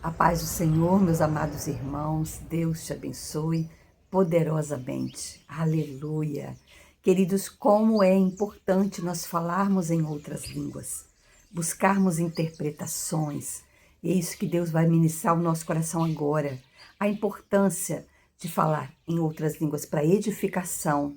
A paz do Senhor, meus amados irmãos, Deus te abençoe poderosamente. Aleluia. Queridos, como é importante nós falarmos em outras línguas, buscarmos interpretações. E é isso que Deus vai ministrar o nosso coração agora. A importância de falar em outras línguas para edificação,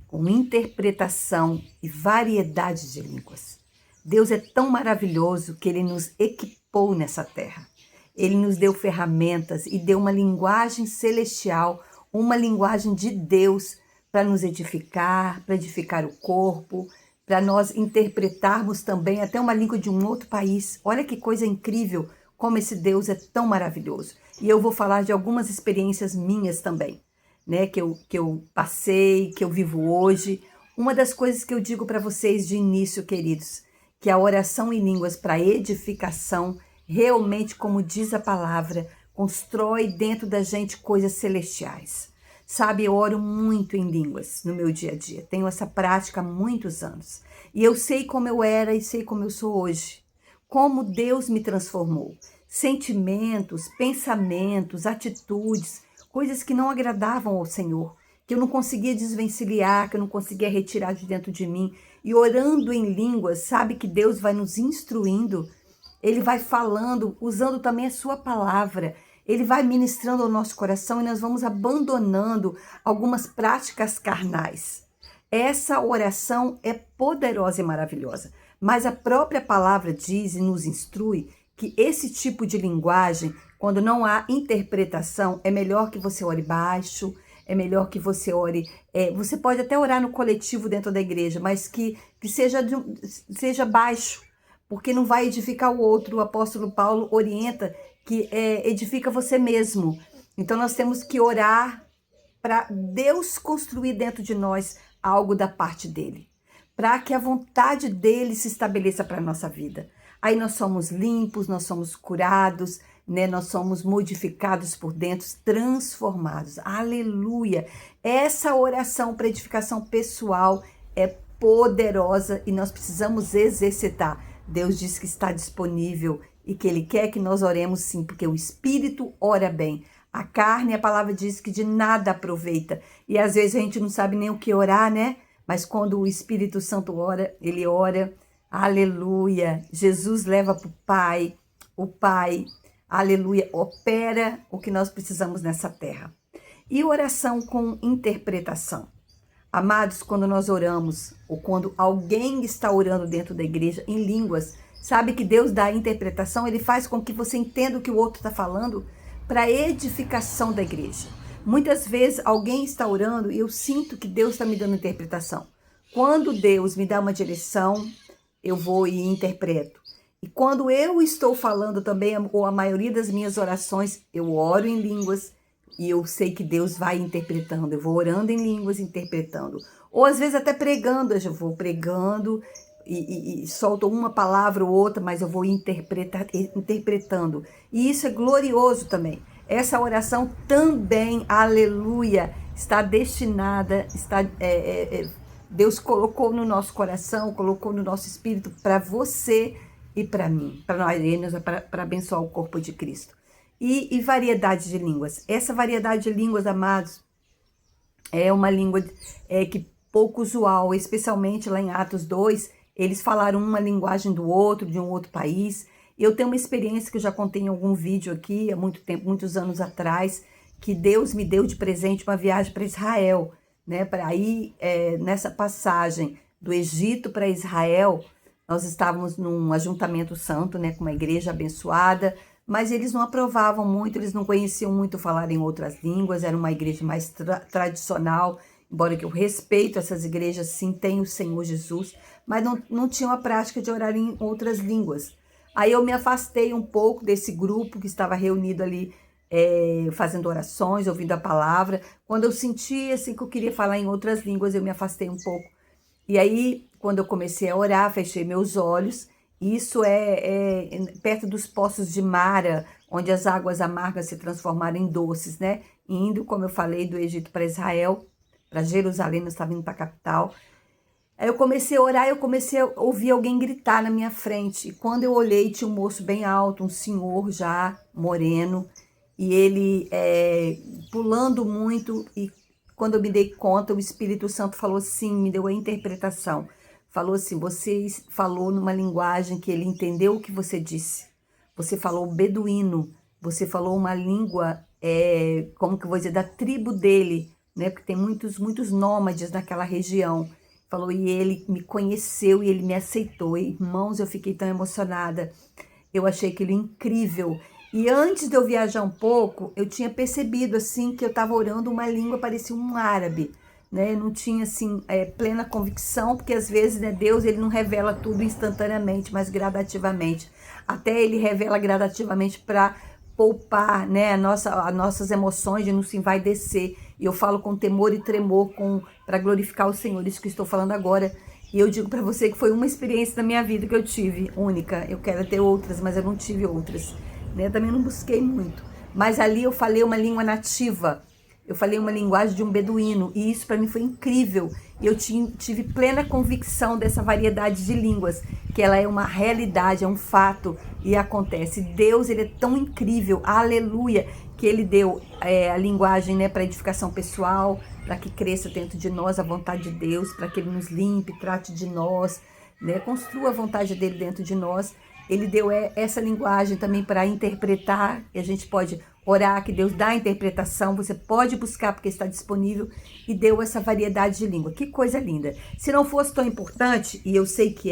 com interpretação e variedade de línguas. Deus é tão maravilhoso que Ele nos equipou nessa terra. Ele nos deu ferramentas e deu uma linguagem celestial, uma linguagem de Deus para nos edificar, para edificar o corpo, para nós interpretarmos também até uma língua de um outro país. Olha que coisa incrível, como esse Deus é tão maravilhoso. E eu vou falar de algumas experiências minhas também, né, que eu passei, que eu vivo hoje. Uma das coisas que eu digo para vocês de início, queridos, que a oração em línguas para edificação, realmente, como diz a palavra, constrói dentro da gente coisas celestiais. Sabe, eu oro muito em línguas no meu dia a dia. Tenho essa prática há muitos anos. E eu sei como eu era e sei como eu sou hoje. Como Deus me transformou. Sentimentos, pensamentos, atitudes, coisas que não agradavam ao Senhor, que eu não conseguia desvencilhar, que eu não conseguia retirar de dentro de mim. E orando em línguas, sabe que Deus vai nos instruindo. Ele vai falando, usando também a sua palavra. Ele vai ministrando ao nosso coração e nós vamos abandonando algumas práticas carnais. Essa oração é poderosa e maravilhosa, mas a própria palavra diz e nos instrui que esse tipo de linguagem, quando não há interpretação, é melhor que você ore baixo, é melhor que você ore... você pode até orar no coletivo dentro da igreja, mas que seja baixo, porque não vai edificar o outro. O apóstolo Paulo orienta que edifica você mesmo. Então nós temos que orar para Deus construir dentro de nós algo da parte dele, para que a vontade dele se estabeleça para a nossa vida. Aí nós somos limpos, nós somos curados, né? Nós somos modificados por dentro, transformados. Aleluia! Essa oração para edificação pessoal é poderosa e nós precisamos exercitar. Deus diz que está disponível e que Ele quer que nós oremos sim, porque o Espírito ora bem. A carne, a palavra diz que de nada aproveita. E às vezes a gente não sabe nem o que orar, né? Mas quando o Espírito Santo ora, Ele ora. Aleluia! Jesus leva para o Pai, aleluia, opera o que nós precisamos nessa terra. E oração com interpretação. Amados, quando nós oramos, ou quando alguém está orando dentro da igreja em línguas, sabe que Deus dá a interpretação, Ele faz com que você entenda o que o outro está falando para a edificação da igreja. Muitas vezes alguém está orando e eu sinto que Deus está me dando interpretação. Quando Deus me dá uma direção, eu vou e interpreto. E quando eu estou falando também, ou a maioria das minhas orações, eu oro em línguas, e eu sei que Deus vai interpretando. Eu vou orando em línguas, interpretando. Ou às vezes até pregando. Eu já vou pregando e solto uma palavra ou outra, mas eu vou interpretando. E isso é glorioso também. Essa oração também, aleluia, está destinada, Deus colocou no nosso coração, colocou no nosso espírito para você e para mim, para nós, para abençoar o corpo de Cristo. E variedade de línguas. Essa variedade de línguas, amados, é uma língua que pouco usual, especialmente lá em Atos 2, eles falaram uma linguagem do outro, de um outro país. Eu tenho uma experiência que eu já contei em algum vídeo aqui, há muito tempo, muitos anos atrás, que Deus me deu de presente uma viagem para Israel, né? Para ir nessa passagem do Egito para Israel, nós estávamos num ajuntamento santo, né, com uma igreja abençoada, mas eles não aprovavam muito, eles não conheciam muito falar em outras línguas, era uma igreja mais tradicional, embora que eu respeito essas igrejas, sim, tem o Senhor Jesus, mas não tinham a prática de orar em outras línguas. Aí eu me afastei um pouco desse grupo que estava reunido ali, fazendo orações, ouvindo a palavra. Quando eu senti assim, que eu queria falar em outras línguas, eu me afastei um pouco. E aí, quando eu comecei a orar, fechei meus olhos. Isso é perto dos poços de Mara, onde as águas amargas se transformaram em doces, né? Indo, como eu falei, do Egito para Israel, para Jerusalém, nós estávamos indo para a capital. Aí eu comecei a orar, eu comecei a ouvir alguém gritar na minha frente. E quando eu olhei, tinha um moço bem alto, um senhor já moreno, e ele pulando muito. E quando eu me dei conta, o Espírito Santo falou assim, me deu a interpretação. Falou assim: você falou numa linguagem que ele entendeu o que você disse. Você falou beduíno, você falou uma língua, como que eu vou dizer, da tribo dele, né? Porque tem muitos nômades naquela região. Falou, e ele me conheceu e ele me aceitou. E, irmãos, eu fiquei tão emocionada. Eu achei aquilo incrível. E antes de eu viajar um pouco, eu tinha percebido, assim, que eu estava orando uma língua, parecia um árabe, né? Eu não tinha, assim, plena convicção, porque às vezes, né, Deus, ele não revela tudo instantaneamente, mas gradativamente. Até ele revela gradativamente para poupar, né, as nossas emoções de não se envaidecer. E eu falo com temor e tremor para glorificar o Senhor, isso que estou falando agora. E eu digo para você que foi uma experiência da minha vida que eu tive, única. Eu quero ter outras, mas eu não tive outras, né? Também não busquei muito. Mas ali eu falei uma língua nativa. Eu falei uma linguagem de um beduíno e isso para mim foi incrível. E eu tive plena convicção dessa variedade de línguas, que ela é uma realidade, é um fato e acontece. Deus, ele é tão incrível, aleluia, que ele deu a linguagem, né, para edificação pessoal, para que cresça dentro de nós a vontade de Deus, para que ele nos limpe, trate de nós, né, construa a vontade dele dentro de nós. Ele deu essa linguagem também para interpretar, e a gente pode orar que Deus dá a interpretação, você pode buscar porque está disponível, e deu essa variedade de língua. Que coisa linda. Se não fosse tão importante, e eu sei que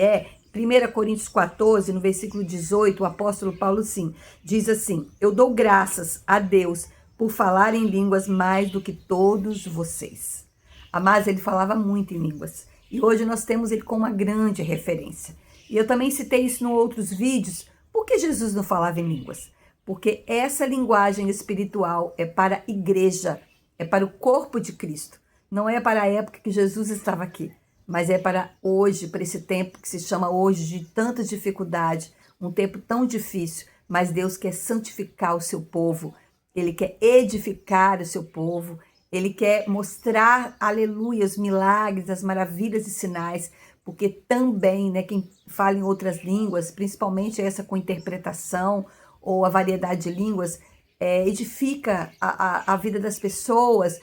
1 Coríntios 14, no versículo 18, o apóstolo Paulo sim, diz assim: eu dou graças a Deus por falar em línguas mais do que todos vocês. Mas ele falava muito em línguas. E hoje nós temos ele como uma grande referência. E eu também citei isso em outros vídeos. Por que Jesus não falava em línguas? Porque essa linguagem espiritual é para a igreja, é para o corpo de Cristo. Não é para a época que Jesus estava aqui, mas é para hoje, para esse tempo que se chama hoje de tanta dificuldade, um tempo tão difícil. Mas Deus quer santificar o seu povo, Ele quer edificar o seu povo, Ele quer mostrar, aleluia, os milagres, as maravilhas e sinais, porque também, né, quem fala em outras línguas, principalmente essa com interpretação ou a variedade de línguas, edifica a vida das pessoas,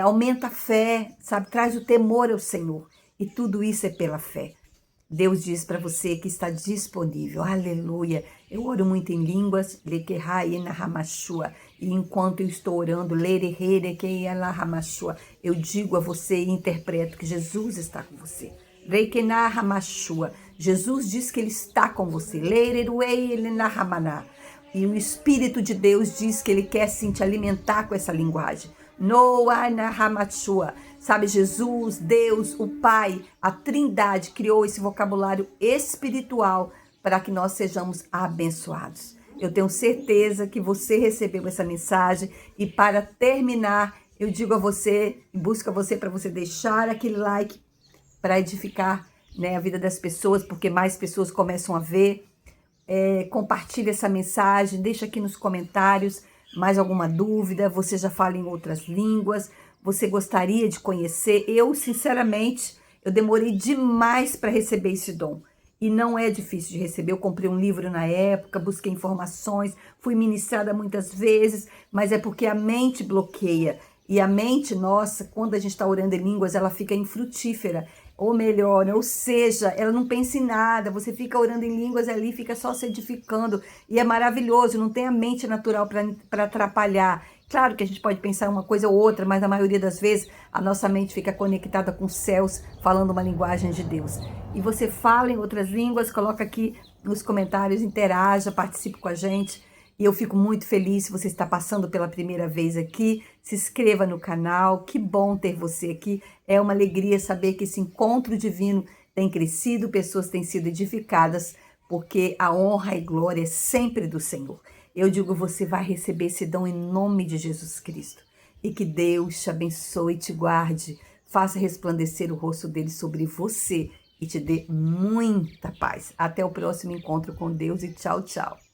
aumenta a fé, sabe, traz o temor ao Senhor. E tudo isso é pela fé. Deus diz para você que está disponível, aleluia. Eu oro muito em línguas, e enquanto eu estou orando, eu digo a você e interpreto que Jesus está com você. Jesus diz que Ele está com você. E o Espírito de Deus diz que Ele quer sim te alimentar com essa linguagem. Sabe, Jesus, Deus, o Pai, a Trindade criou esse vocabulário espiritual para que nós sejamos abençoados. Eu tenho certeza que você recebeu essa mensagem e para terminar, eu digo a você, busco a você para você deixar aquele like para edificar, né, a vida das pessoas, porque mais pessoas começam a ver. Compartilhe essa mensagem, deixa aqui nos comentários mais alguma dúvida, você já fala em outras línguas, você gostaria de conhecer. Eu, sinceramente, eu demorei demais para receber esse dom. E não é difícil de receber. Eu comprei um livro na época, busquei informações, fui ministrada muitas vezes, mas é porque a mente bloqueia. E a mente nossa, quando a gente está orando em línguas, ela fica infrutífera. Ou melhor, né? Ou seja, ela não pensa em nada, você fica orando em línguas ali, fica só se edificando, e é maravilhoso, não tem a mente natural para atrapalhar. Claro que a gente pode pensar uma coisa ou outra, mas na maioria das vezes a nossa mente fica conectada com os céus, falando uma linguagem de Deus. E você fala em outras línguas, coloca aqui nos comentários, interaja, participe com a gente. E eu fico muito feliz se você está passando pela primeira vez aqui. Se inscreva no canal, que bom ter você aqui. É uma alegria saber que esse encontro divino tem crescido, pessoas têm sido edificadas, porque a honra e glória é sempre do Senhor. Eu digo, você vai receber esse dom em nome de Jesus Cristo. E que Deus te abençoe e te guarde, faça resplandecer o rosto dele sobre você e te dê muita paz. Até o próximo encontro com Deus e tchau, tchau.